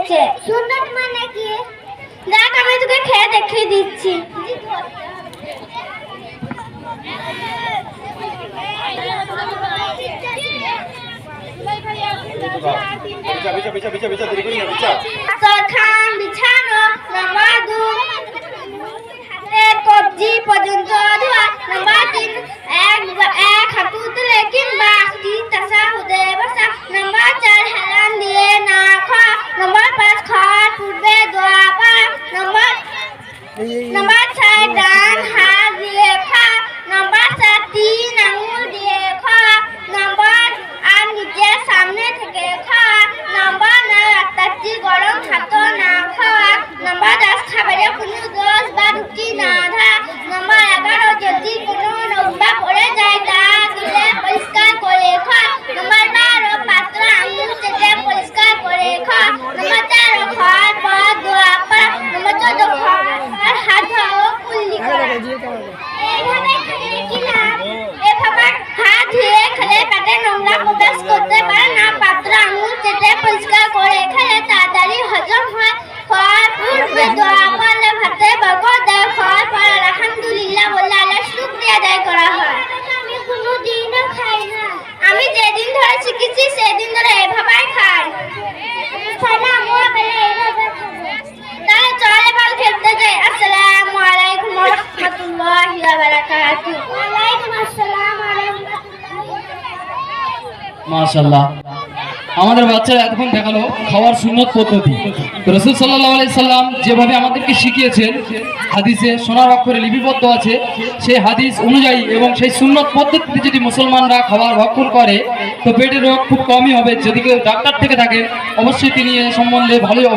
দিয়েছে। সুন্নত মানে কি? দেখ আমি তোকে খেয়ে দেখিয়ে দিচ্ছি। বিছানো নাম্বার 2 হাতের কবজি পর্যন্ত ধোয়া। নাম্বার 3 এক হাঁটু তুলে কিংবা তাসাহুদে বসা। নাম্বার 4 হেলান দিয়ে না খাওয়া। নাম্বার 5 খাওয়ার পূর্বে দোয়া পড়া। নাম্বার 6 ডান হাত দিয়ে খাওয়া। নাম্বার 7 3 আঙুল দিয়ে খাওয়া। নাম্বার 8 নিচে সামনে থেকে খাওয়া। নাম্বার 9 রাত্রি গরম খাদ্য না খাওয়া। নাম্বার 10 খাবারে কোনো দোষ বা রুচি না ধরা। নাম্বার 11 যদি কোনো নোংরা পড়ে যায় তা দিলে পরিষ্কার করে খাওয়া। নাম্বার 12 পাত্র আঙুল চেটে পরিষ্কার করে খাওয়া। নাম্বার 13 খাওয়ার পর দোয়া পড়া। নাম্বার 14 খাওয়ার হাত ধোয়া ও কুল্লি করা। এইভাবে খেলে কি লাভ? এভাবে হাত ধুয়ে খেলে পেটে নোংরা প্রবেশ করতে পারে না। পাত্র আঙুল চেটে পরিষ্কার করে খেলে তাড়াতাড়ি হজম হয়। খাওয়ার পূর্বে দোয়া পড়লে ভাতে বরকত দেয়। খাওয়ার পর আলহামদুলিল্লাহ বলে আল্লাহর শুকরিয়া আদায় করা হয়। আমি কোনোদিনও খাই না। আমি যেদিন ধরে শিখেছি সেদিন ধরে এভাবেই খাই। তাহলে চলে বল খেলতে যাই। আসসালামু আলাইকুম ওয়া রাহমাতুল্লাহি ওয়া বারাকাতুহু। ওয়া আলাইকুম আসসালাম ওয়া রাহমাতুল্লাহি ওয়া বারাকাতুহু। মাশাআল্লাহ, আমাদের বাচ্চারা এতক্ষণ দেখালো খাওয়ার সুন্নত পদ্ধতি। রাসূল সাল্লাল্লাহু আলাইহি সাল্লাম যেভাবে আমাদেরকে শিখিয়েছেন, হাদিসে সোনার অক্ষরে লিপিবদ্ধ আছে, সেই হাদিস অনুযায়ী এবং সেই সুন্নত পদ্ধতিতে যদি মুসলমানরা খাবার ভক্ষণ করে তো পেটের রোগ খুব কমই হবে। যদি কেউ ডাক্তার থেকে থাকেন অবশ্যই তিনি এ সম্বন্ধে ভালোই